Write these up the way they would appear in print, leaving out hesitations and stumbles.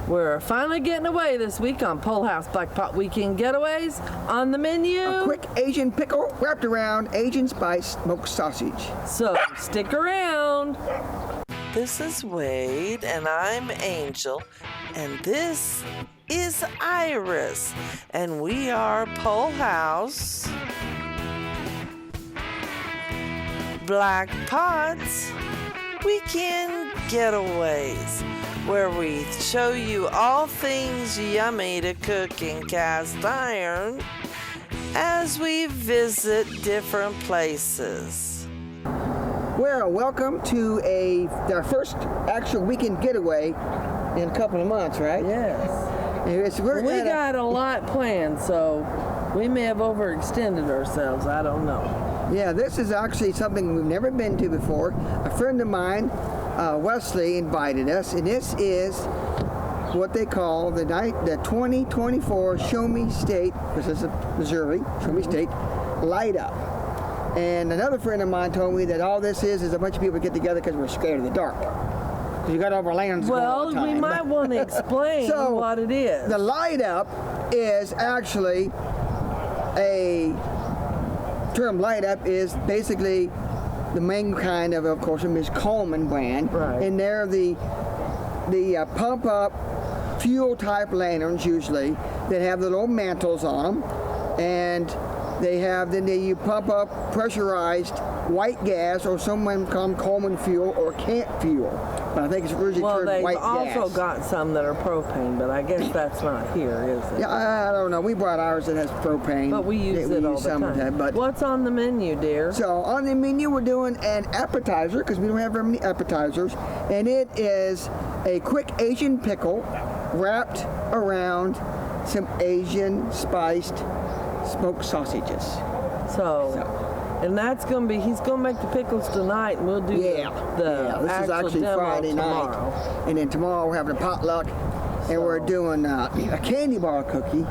We're finally getting away this week on Pole House Black Pot Weekend Getaways. On the menu, a quick Asian pickle wrapped around Asian spice smoked sausage. So stick around. This is Wade, and I'm Angel, and this is Iris, and we are Pole House Black Pots Weekend Getaways, where we show you all things yummy to cook in cast iron as we visit different places. Well, welcome to our first actual weekend getaway in a couple of months, right? Yes. We got a lot planned, so we may have overextended ourselves. I don't know. Yeah, this is actually something we've never been to before. A friend of mine, Wesley, invited us, and this is what they call the 2024 Show Me State, this is Missouri, Show Me State, Light Up. And another friend of mine told me that all this is a bunch of people get together because we're scared of the dark. Because you got all our lanterns going all the time. Well, we might want to explain what it is. The Light Up is actually term Light Up is basically the main kind of course, Miss Colman brand. Right. And they're the pump up fuel type lanterns usually that have the little mantles on them, and you pump up pressurized white gas, or someone call them Colman fuel or camp fuel. But I think it's originally termed white gas. Well, they've also got some that are propane, but I guess that's not here, is it? Yeah, I don't know. We brought ours that has propane. But we use it all the time. But what's on the menu, dear? So on the menu, we're doing an appetizer because we don't have very many appetizers, and it is a quick Asian pickle wrapped around some Asian spiced smoked sausages. And that's going to be, he's going to make the pickles tonight, and we'll do this is actually Friday tomorrow. night. And then tomorrow we're having a potluck, and we're doing a candy bar cookie.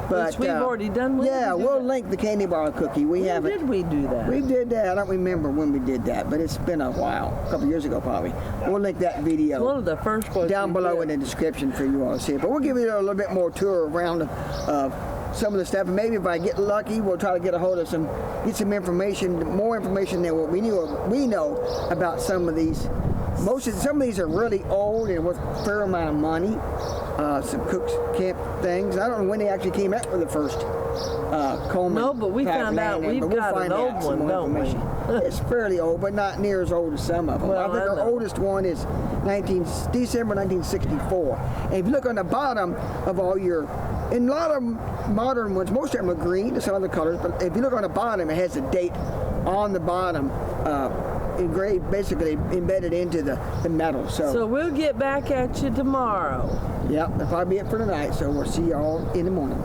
Which we've already done. We'll link the candy bar cookie. When did we do that? We did that. I don't remember when we did that, but it's been a while, a couple years ago probably. We'll link that video. It's one of the first ones down below in the description for you all to see it. But we'll give you a little bit more tour around some of the stuff, and maybe if I get lucky, we'll try to get a hold of get some information, more information than what we know about some of these. Some of these are really old and worth a fair amount of money. Some Cook's Camp things. I don't know when they actually came out with the first Colman. No, but we found out we've got an old one, don't we? It's fairly old, but not near as old as some of them. Well, I think our oldest one is December 1964. And if you look on the bottom of all and a lot of modern ones, most of them are green, some other colors, but if you look on the bottom, it has a date on the bottom, engraved, basically embedded into the metal. So we'll get back at you tomorrow. Yep, that'll probably be it for tonight, so we'll see y'all in the morning.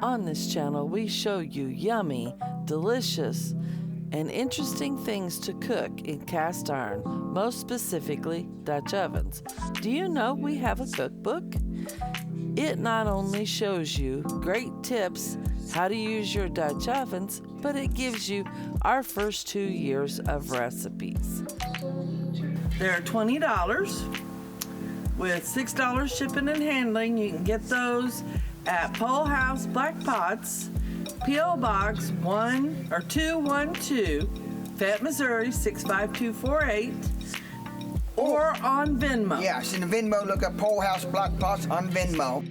On this channel, we show you yummy, delicious, and interesting things to cook in cast iron, most specifically Dutch ovens. Do you know we have a cookbook? It not only shows you great tips how to use your Dutch ovens, but it gives you our first 2 years of recipes. They're $20 with $6 shipping and handling. You can get those at Pole House Black Pots, P.O. Box 212, Fayette, Missouri 65248, or on Venmo. Yes, in the Venmo, look up Pole House Black Pots on Venmo.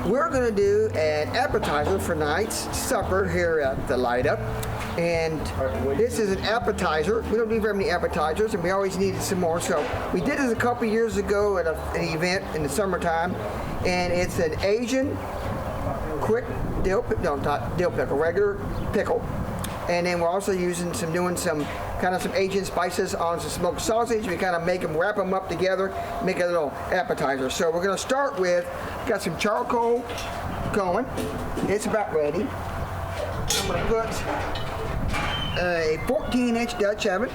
We're going to do an appetizer for night's supper here at the Light Up. And this is an appetizer. We don't do very many appetizers, and we always needed some more. So we did this a couple years ago at an event in the summertime. And it's an Asian quick dill pickle, regular pickle. And then we're also using some Asian spices on some smoked sausage. We kind of wrap them up together, make a little appetizer. So we're going to start with, got some charcoal going. It's about ready. I'm going to put a 14-inch Dutch oven.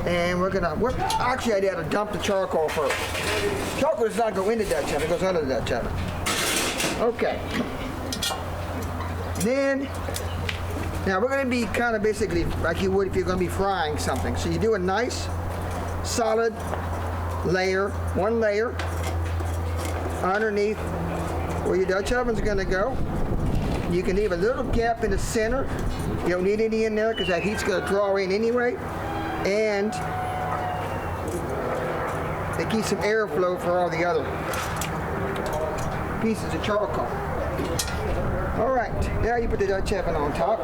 And we're going to, actually I had to dump the charcoal first. Charcoal does not go in the Dutch oven, it goes under the Dutch oven. Okay. Then, now we're going to be kind of basically like you would if you're going to be frying something. So you do a nice solid layer, one layer underneath where your Dutch oven's going to go. You can leave a little gap in the center. You don't need any in there because that heat's going to draw in anyway. And it keeps some airflow for all the other pieces of charcoal. All right, now you put the Dutch oven on top.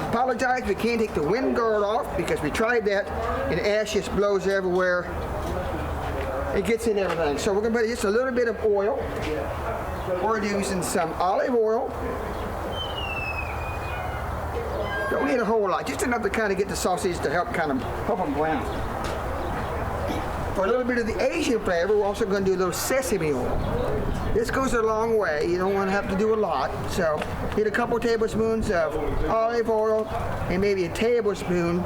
Apologize, we can't take the wind guard off because we tried that and ash just blows everywhere. It gets in everything. So we're going to put just a little bit of oil. We're using some olive oil. Don't need a whole lot, just enough to kind of get the sausage to help them brown. For a little bit of the Asian flavor, we're also going to do a little sesame oil. This goes a long way. You don't want to have to do a lot. So get a couple tablespoons of olive oil and maybe a tablespoon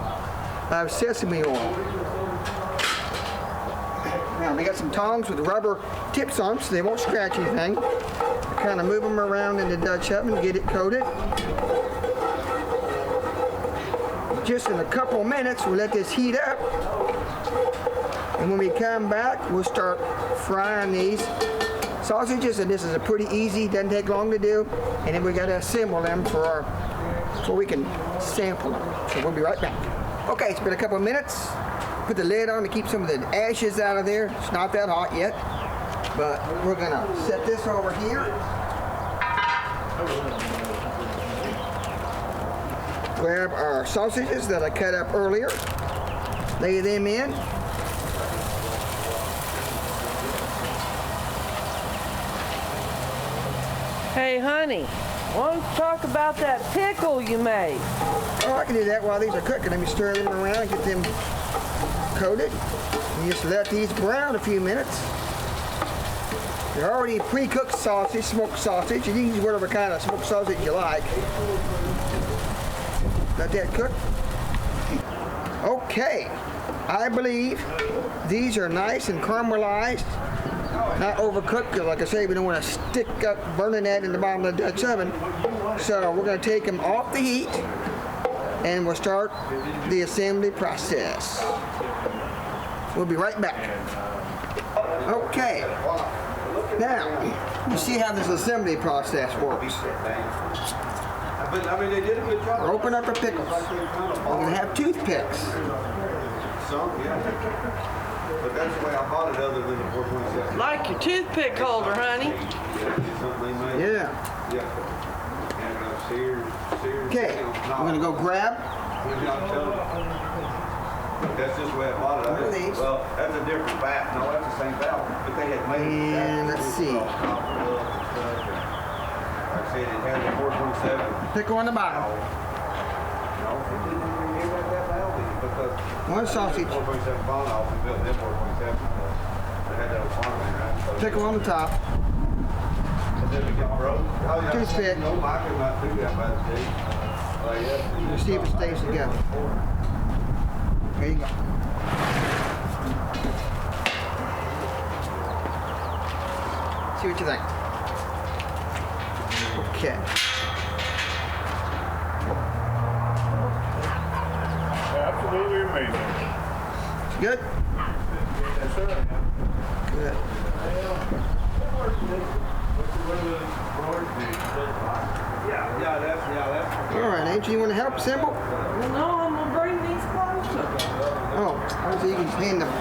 of sesame oil. Now we got some tongs with rubber tips on them so they won't scratch anything. Kind of move them around in the Dutch oven, get it coated. Just in a couple minutes, we'll let this heat up. And when we come back, we'll start frying these sausages, and this is a pretty easy, doesn't take long to do. And then we got to assemble them so we can sample them. So we'll be right back. Okay, it's been a couple of minutes. Put the lid on to keep some of the ashes out of there. It's not that hot yet, but we're gonna set this over here. Grab our sausages that I cut up earlier, lay them in. Hey, honey, why don't you talk about that pickle you made? Oh, I can do that while these are cooking. Let me stir them around and get them coated. You just let these brown a few minutes. They're already pre-cooked sausage, smoked sausage. You can use whatever kind of smoked sausage you like. Let that cook. Okay, I believe these are nice and caramelized. Not overcooked, because like I say, we don't want to stick up burning that in the bottom of the Dutch oven. So we're going to take them off the heat. and we'll start the assembly process. We'll be right back. Okay. Now, you see how this assembly process works. I mean, they did a good job. We'll open up our pickles. We're going to have toothpicks. Some, yeah. But that's the way I bought it, other than the 427. Like your toothpick holder, honey. Something they made. Yeah. Yeah. And Sears. Okay, we're going to go grab. That's just the way I bought it. What are these? Well, that's a different bat. No, that's the same valve. But they had made it. And let's see. Like I said, it had the 427. Pickle on the bottom. No, it didn't even give that valve in because One sausage. 427 bond off and built them 427. They had that on farm right? So Pickle on the top. and then it got broke. Oh, yeah. Toothpick. No, I could not do that by the day. Let's see if it stays together. There you go. See what you think. Okay. Absolutely amazing. It's good? Yes, sir. Good. Yeah, that's. All right, Angel, you want to help assemble? Well, no, I'm gonna bring these closer. Oh, so you can hand them.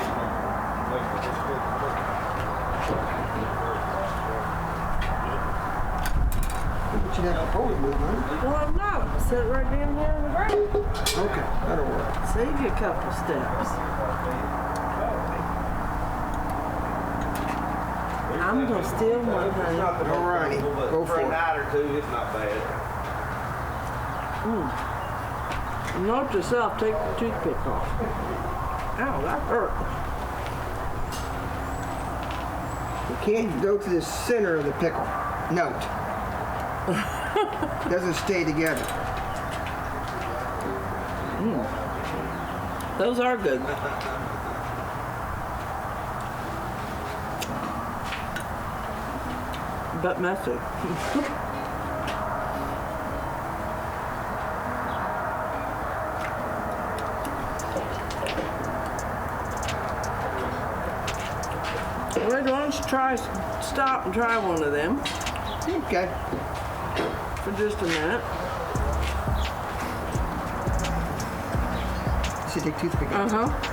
But you have to hold it, move, huh? Well, I'm not. I'm sit right down here in the ground. Okay, that'll work. Save you a couple steps. I'm gonna steal one, honey. All righty, go for For a it. night or two, it's not bad. Note to self, take the toothpick off. Ow, that hurt. You can't go to the center of the pickle. Note. It doesn't stay together. Those are good. But messy. Why don't you stop and try one of them Okay. for just a minute. See, take toothpick out. Uh-huh.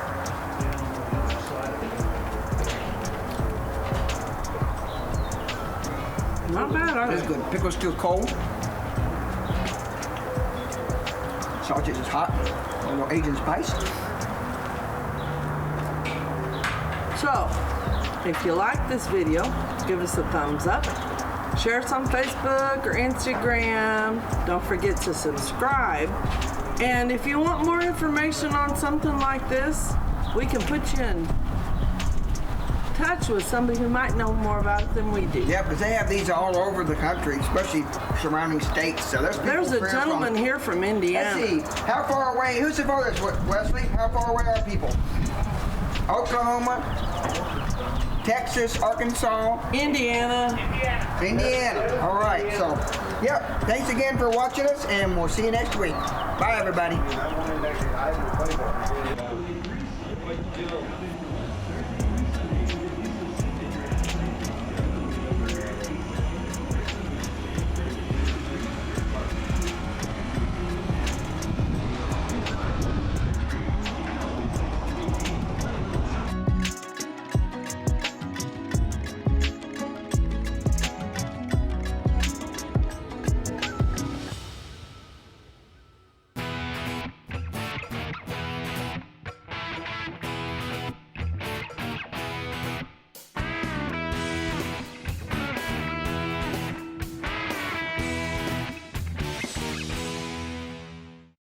Not bad, are That's they? good. Pickle's still cold. Sausage is hot. A little Asian spice. So, if you like this video, give us a thumbs up. Share us on Facebook or Instagram. Don't forget to subscribe. And if you want more information on something like this, we can put you in touch with somebody who might know more about it than we do. Yeah, because they have these all over the country, especially surrounding states. So there's people There's a from- gentleman here from Indiana. Let's see. How far away? Who's the farthest, Wesley? How far away are people? Oklahoma, Texas, Arkansas, Indiana. Indiana. All right. So, yep. Thanks again for watching us, and we'll see you next week. Bye, everybody. I haven't played that.